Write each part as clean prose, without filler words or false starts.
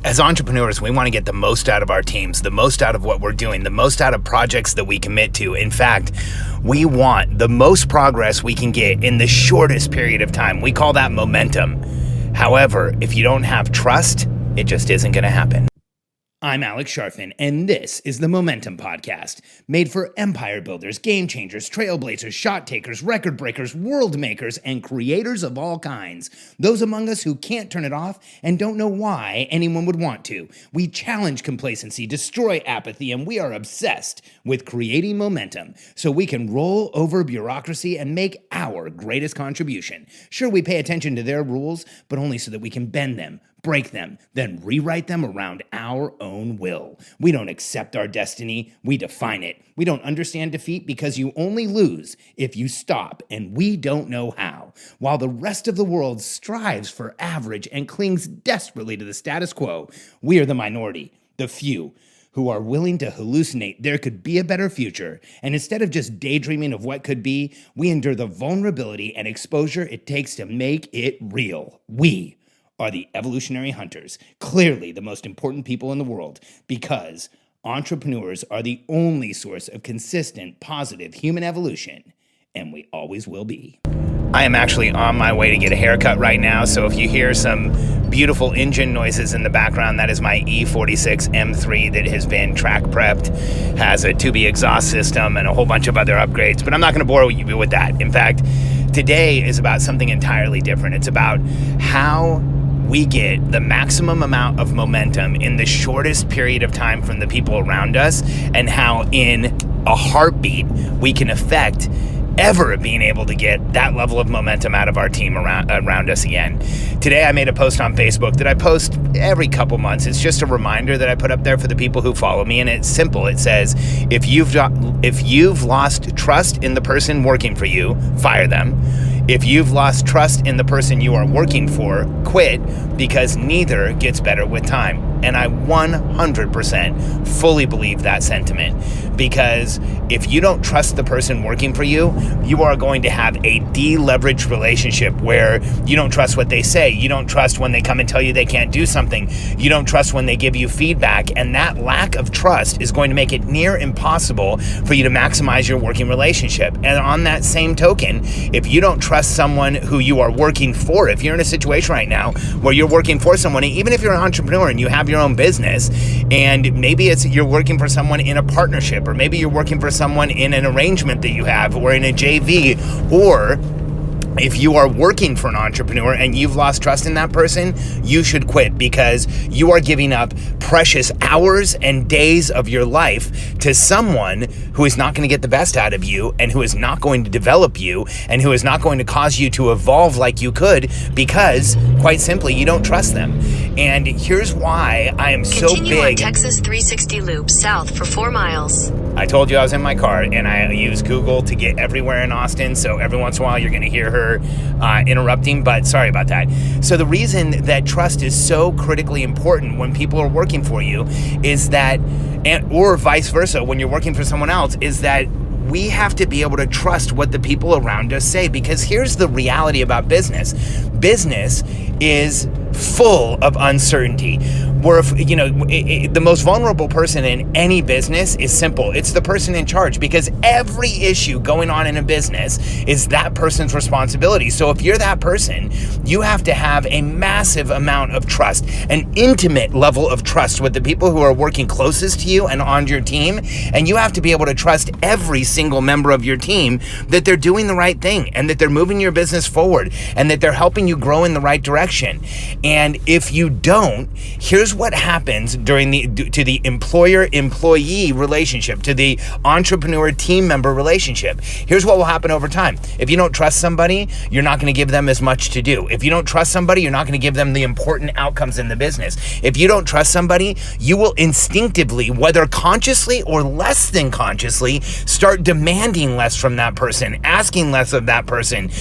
As entrepreneurs, we want to get the most out of our teams, the most out of what we're doing, the most out of projects that we commit to. In fact, we want the most progress we can get in the shortest period of time. We call that momentum. However, if you don't have trust, it just isn't going to happen. I'm Alex Sharfin, and this is the Momentum Podcast, made for empire builders, game changers, trailblazers, shot takers, record breakers, world makers, and creators of all kinds. Those among us who can't turn it off and don't know why anyone would want to. We challenge complacency, destroy apathy, and we are obsessed with creating momentum so we can roll over bureaucracy and make our greatest contribution. Sure, we pay attention to their rules, but only so that we can bend them, break them, then rewrite them around our own will. We don't accept our destiny, we define it. We don't understand defeat because you only lose if you stop, and we don't know how. While the rest of the world strives for average and clings desperately to the status quo, we are the minority, the few, who are willing to hallucinate there could be a better future, and instead of just daydreaming of what could be, we endure the vulnerability and exposure it takes to make it real. We are the evolutionary hunters, clearly the most important people in the world, because entrepreneurs are the only source of consistent, positive human evolution, and we always will be. I am actually on my way to get a haircut right now, so if you hear some beautiful engine noises in the background, that is my E46 M3 that has been track prepped, has a Tubi exhaust system and a whole bunch of other upgrades, but I'm not going to bore you with that. In fact, today is about something entirely different. It's about how we get the maximum amount of momentum in the shortest period of time from the people around us, and how in a heartbeat we can affect ever being able to get that level of momentum out of our team around us again. Today I made a post on Facebook that I post every couple months. It's just a reminder that I put up there for the people who follow me, and it's simple. It says, if you've lost trust in the person working for you, fire them. If you've lost trust in the person you are working for, quit, because neither gets better with time. And I 100% fully believe that sentiment, because if you don't trust the person working for you, you are going to have a deleveraged relationship where you don't trust what they say. You don't trust when they come and tell you they can't do something. You don't trust when they give you feedback. And that lack of trust is going to make it near impossible for you to maximize your working relationship. And on that same token, if you don't trust someone who you are working for, if you're in a situation right now where you're working for someone, even if you're an entrepreneur and you have your own business, and maybe you're working for someone in a partnership, or maybe you're working for someone in an arrangement that you have, or in a JV, or if you are working for an entrepreneur and you've lost trust in that person, you should quit, because you are giving up precious hours and days of your life to someone who is not going to get the best out of you, and who is not going to develop you, and who is not going to cause you to evolve like you could, because, quite simply, you don't trust them. And here's why I am so big. Continue on Texas 360 Loop south for 4 miles. I told you I was in my car, and I use Google to get everywhere in Austin, so every once in a while you're going to hear her interrupting, but sorry about that. So the reason that trust is so critically important when people are working for you is that, or vice versa, when you're working for someone else, is that we have to be able to trust what the people around us say, because here's the reality about business. Business is full of uncertainty. The most vulnerable person in any business is simple. It's the person in charge, because every issue going on in a business is that person's responsibility. So if you're that person, you have to have a massive amount of trust, an intimate level of trust with the people who are working closest to you and on your team. And you have to be able to trust every single member of your team that they're doing the right thing, and that they're moving your business forward, and that they're helping you grow in the right direction. And if you don't, here's what happens to the employer-employee relationship, to the entrepreneur-team member relationship. Here's what will happen over time. If you don't trust somebody, you're not going to give them as much to do. If you don't trust somebody, you're not going to give them the important outcomes in the business. If you don't trust somebody, you will instinctively, whether consciously or less than consciously, start demanding less from that person, asking less of that person,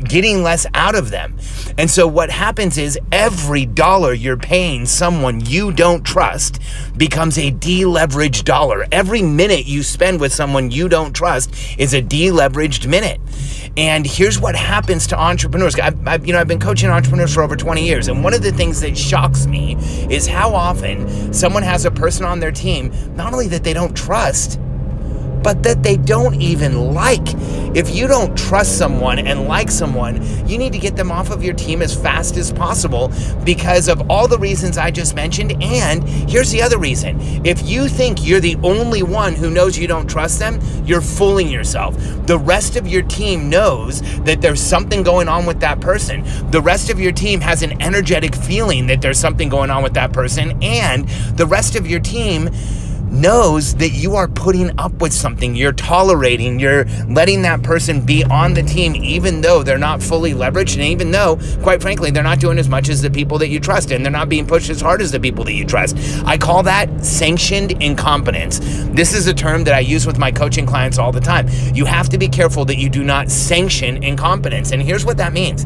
getting less out of them. And so what happens is, every dollar you're paying someone someone you don't trust becomes a deleveraged dollar. Every minute you spend with someone you don't trust is a deleveraged minute. And here's what happens to entrepreneurs. I've been coaching entrepreneurs for over 20 years. And one of the things that shocks me is how often someone has a person on their team, not only that they don't trust, but that they don't even like. If you don't trust someone and like someone, you need to get them off of your team as fast as possible because of all the reasons I just mentioned. And here's the other reason. If you think you're the only one who knows you don't trust them, you're fooling yourself. The rest of your team knows that there's something going on with that person. The rest of your team has an energetic feeling that there's something going on with that person. And the rest of your team knows that you are putting up with something, you're tolerating, you're letting that person be on the team even though they're not fully leveraged, and even though, quite frankly, they're not doing as much as the people that you trust, and they're not being pushed as hard as the people that you trust. I call that sanctioned incompetence. This is a term that I use with my coaching clients all the time. You have to be careful that you do not sanction incompetence, and here's what that means.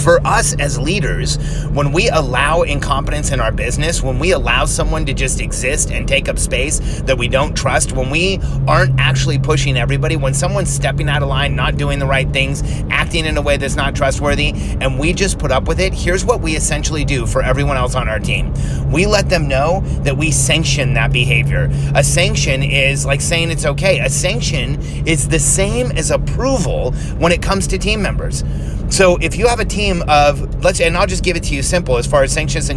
For us as leaders, when we allow incompetence in our business, when we allow someone to just exist and take up space that we don't trust, when we aren't actually pushing everybody, when someone's stepping out of line, not doing the right things, acting in a way that's not trustworthy, and we just put up with it, here's what we essentially do for everyone else on our team. We let them know that we sanction that behavior. A sanction is like saying it's okay. A sanction is the same as approval when it comes to team members. So if you have a team of, and I'll just give it to you simple as far as sanctioned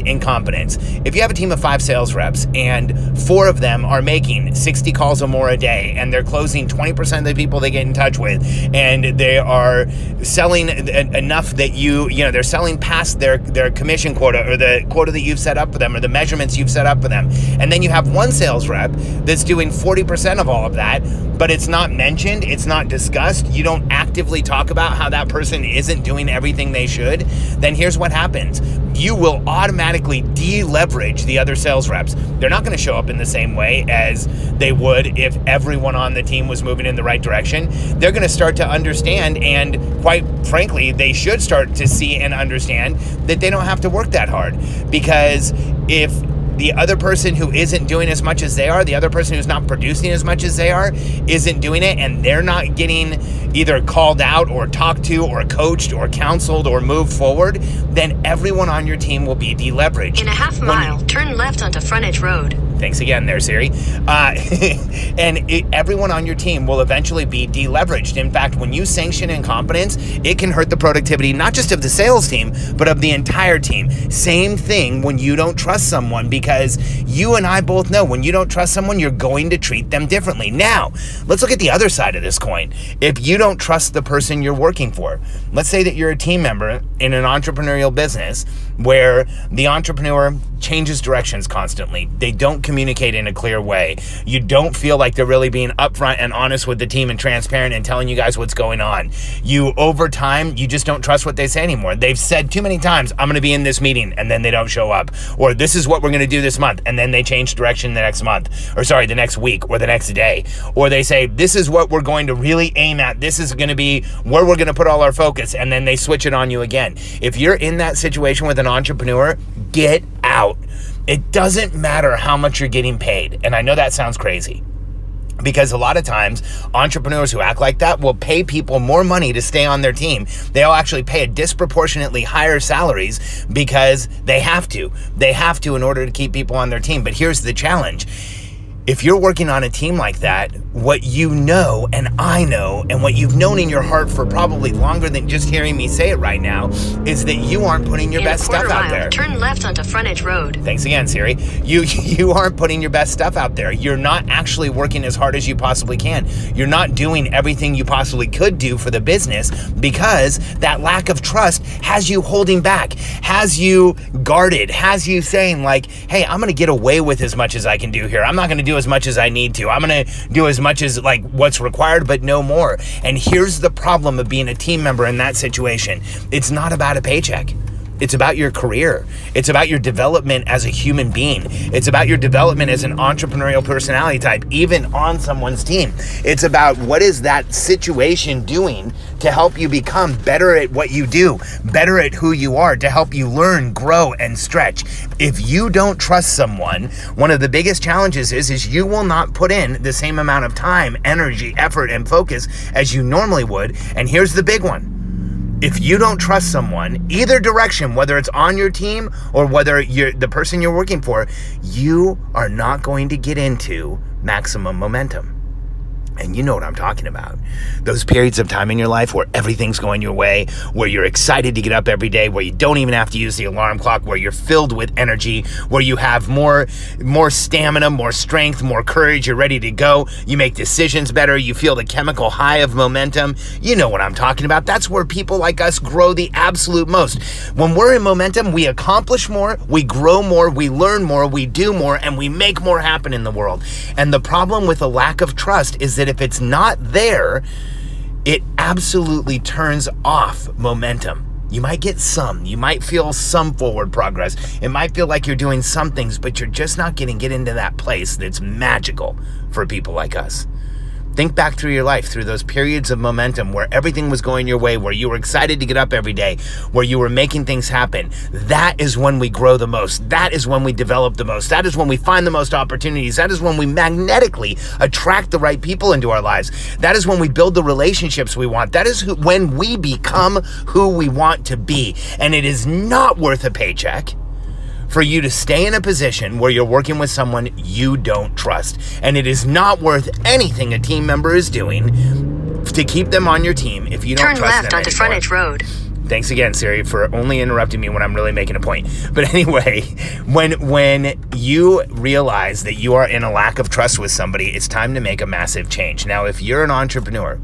incompetence. If you have a team of 5 sales reps and 4 of them are making 60 calls or more a day, and they're closing 20% of the people they get in touch with, and they are selling enough that they're selling past their commission quota or the quota that you've set up for them or the measurements you've set up for them, and then you have 1 sales rep that's doing 40% of all of that, but it's not mentioned, it's not discussed, you don't actively talk about how that person isn't doing everything they should, then here's what happens. You will automatically deleverage the other sales reps. They're not going to show up in the same way as they would if everyone on the team was moving in the right direction. They're going to start to understand, and quite frankly, they should start to see and understand that they don't have to work that hard, because if the other person who isn't doing as much as they are, the other person who's not producing as much as they are, isn't doing it, and they're not getting either called out or talked to or coached or counseled or moved forward, then everyone on your team will be deleveraged. In a half mile, turn left onto Frontage Road. Thanks again there, Siri. Everyone on your team will eventually be deleveraged. In fact, when you sanction incompetence, it can hurt the productivity, not just of the sales team, but of the entire team. Same thing when you don't trust someone, because you and I both know when you don't trust someone, you're going to treat them differently. Now, let's look at the other side of this coin. If you don't trust the person you're working for, let's say that you're a team member in an entrepreneurial business where the entrepreneur changes directions constantly. They don't communicate in a clear way. You don't feel like they're really being upfront and honest with the team and transparent and telling you guys what's going on. Over time, you just don't trust what they say anymore. They've said too many times, I'm going to be in this meeting, and then they don't show up. Or this is what we're going to do this month, and then they change direction the next month. Or sorry, the next week or the next day. Or they say, this is what we're going to really aim at. This is going to be where we're going to put all our focus, and then they switch it on you again. If you're in that situation with an entrepreneur, get out. It doesn't matter how much you're getting paid. And I know that sounds crazy, because a lot of times entrepreneurs who act like that will pay people more money to stay on their team. They'll actually pay a disproportionately higher salaries because they have to. They have to in order to keep people on their team. But here's the challenge. If you're working on a team like that, what you know and I know, and what you've known in your heart for probably longer than just hearing me say it right now, is that you aren't putting your best stuff out there. Turn left onto Frontage Road. Thanks again, Siri. You aren't putting your best stuff out there. You're not actually working as hard as you possibly can. You're not doing everything you possibly could do for the business, because that lack of trust has you holding back, has you guarded, has you saying like, hey, I'm going to get away with as much as I can do here. I'm not going to do as much as I need to. I'm going to do as much as like what's required, but no more. And here's the problem of being a team member in that situation. It's not about a paycheck. It's about your career. It's about your development as a human being. It's about your development as an entrepreneurial personality type, even on someone's team. It's about what is that situation doing to help you become better at what you do, better at who you are, to help you learn, grow, and stretch. If you don't trust someone, one of the biggest challenges is you will not put in the same amount of time, energy, effort, and focus as you normally would. And here's the big one. If you don't trust someone, either direction, whether it's on your team or whether you're the person you're working for, you are not going to get into maximum momentum. And you know what I'm talking about. Those periods of time in your life where everything's going your way, where you're excited to get up every day, where you don't even have to use the alarm clock, where you're filled with energy, where you have more stamina, more strength, more courage, you're ready to go, you make decisions better, you feel the chemical high of momentum. You know what I'm talking about. That's where people like us grow the absolute most. When we're in momentum, we accomplish more, we grow more, we learn more, we do more, and we make more happen in the world. And the problem with a lack of trust is that if it's not there, it absolutely turns off momentum. You might get some, you might feel some forward progress. It might feel like you're doing some things, but you're just not getting into that place that's magical for people like us. Think back through your life, through those periods of momentum where everything was going your way, where you were excited to get up every day, where you were making things happen. That is when we grow the most. That is when we develop the most. That is when we find the most opportunities. That is when we magnetically attract the right people into our lives. That is when we build the relationships we want. That is when we become who we want to be. And it is not worth a paycheck for you to stay in a position where you're working with someone you don't trust. And it is not worth anything a team member is doing to keep them on your team if you don't trust them anymore. Turn left onto Frontage Road. Thanks again, Siri, for only interrupting me when I'm really making a point. But anyway, when you realize that you are in a lack of trust with somebody, it's time to make a massive change. Now, if you're an entrepreneur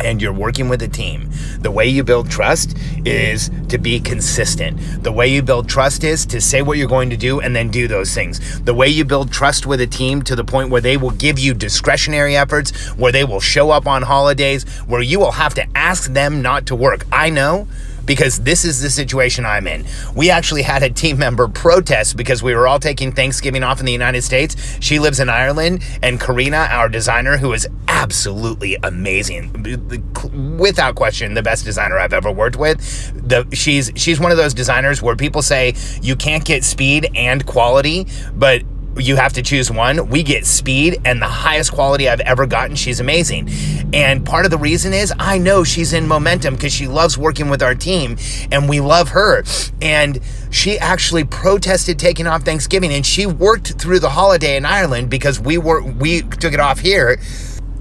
and you're working with a team, the way you build trust is to be consistent. The way you build trust is to say what you're going to do and then do those things. The way you build trust with a team to the point where they will give you discretionary efforts, where they will show up on holidays, where you will have to ask them not to work. I know, because this is the situation I'm in. We actually had a team member protest because we were all taking Thanksgiving off in the United States. She lives in Ireland, and Karina, our designer, who is absolutely amazing, without question, the best designer I've ever worked with. She's one of those designers where people say you can't get speed and quality, but you have to choose one. We get speed and the highest quality I've ever gotten. She's amazing. And part of the reason is I know she's in momentum because she loves working with our team and we love her. And she actually protested taking off Thanksgiving, and she worked through the holiday in Ireland because we took it off here,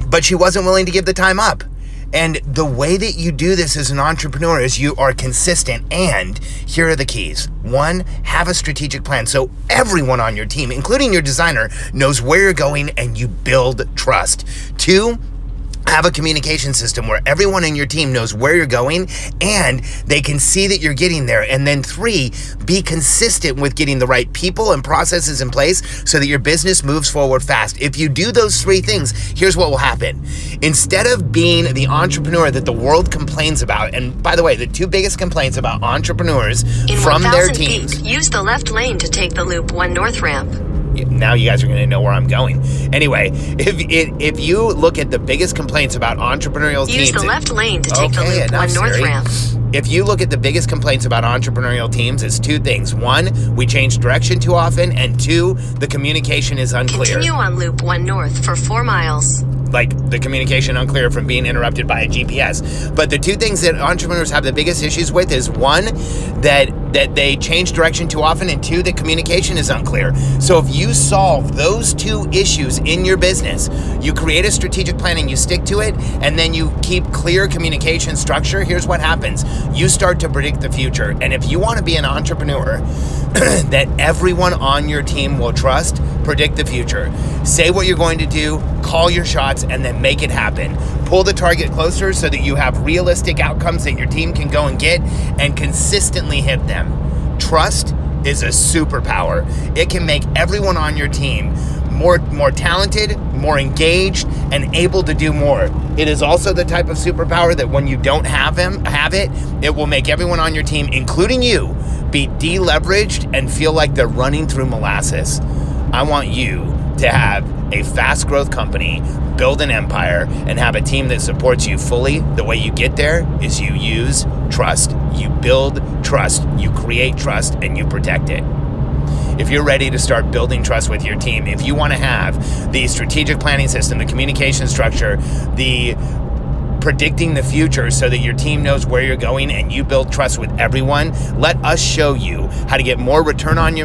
but she wasn't willing to give the time up. And the way that you do this as an entrepreneur is you are consistent. And here are the keys. 1, have a strategic plan so everyone on your team, including your designer, knows where you're going and you build trust. 2, have a communication system where everyone in your team knows where you're going and they can see that you're getting there. And then 3, be consistent with getting the right people and processes in place so that your business moves forward fast. If you do those 3 things, here's what will happen. Instead of being the entrepreneur that the world complains about, and by the way, the 2 biggest complaints about entrepreneurs from their teams. Feet, use the left lane to take the Loop 1 North ramp. Now you guys are going to know where I'm going. Anyway, if you look at the biggest complaints about entrepreneurial teams... Use the left lane to take the Loop 1 North ramp. If you look at the biggest complaints about entrepreneurial teams, it's 2 things. 1, we change direction too often, and 2, the communication is unclear. Continue on Loop 1 North for 4 miles. Like the communication unclear from being interrupted by a GPS. But the 2 things that entrepreneurs have the biggest issues with is 1, that they change direction too often, and 2, that communication is unclear. So if you solve those 2 issues in your business, you create a strategic plan and you stick to it, and then you keep clear communication structure, here's what happens. You start to predict the future. And if you want to be an entrepreneur that everyone on your team will trust, predict the future. Say what you're going to do, call your shots, and then make it happen. Pull the target closer so that you have realistic outcomes that your team can go and get and consistently hit them. Trust is a superpower. It can make everyone on your team more talented, more engaged, and able to do more. It is also the type of superpower that when you don't have it will make everyone on your team, including you, be deleveraged and feel like they're running through molasses. I want you to have a fast growth company, build an empire, and have a team that supports you fully. The way you get there is you use trust. You build trust, you create trust, and you protect it. If you're ready to start building trust with your team, if you want to have the strategic planning system, the communication structure, the predicting the future so that your team knows where you're going and you build trust with everyone, let us show you how to get more return on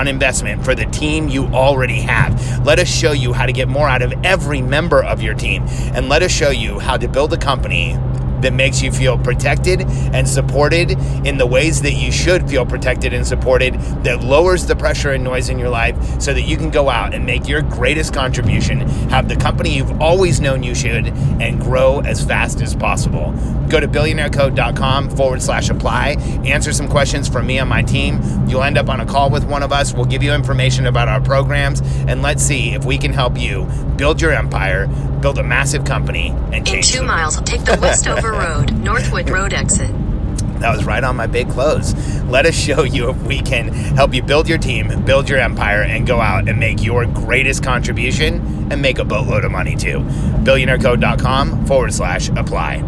investment for the team you already have. Let us show you how to get more out of every member of your team, and let us show you how to build a company that makes you feel protected and supported in the ways that you should feel protected and supported, that lowers the pressure and noise in your life so that you can go out and make your greatest contribution, have the company you've always known you should, and grow as fast as possible. Go to billionairecode.com/apply, answer some questions from me and my team. You'll end up on a call with one of us. We'll give you information about our programs, and let's see if we can help you build your empire, build a massive company, and change. In 2 miles, take the Westover Road, Northwood Road exit. That was right on my big close. Let us show you if we can help you build your team, build your empire, and go out and make your greatest contribution and make a boatload of money too. billionairecode.com/apply.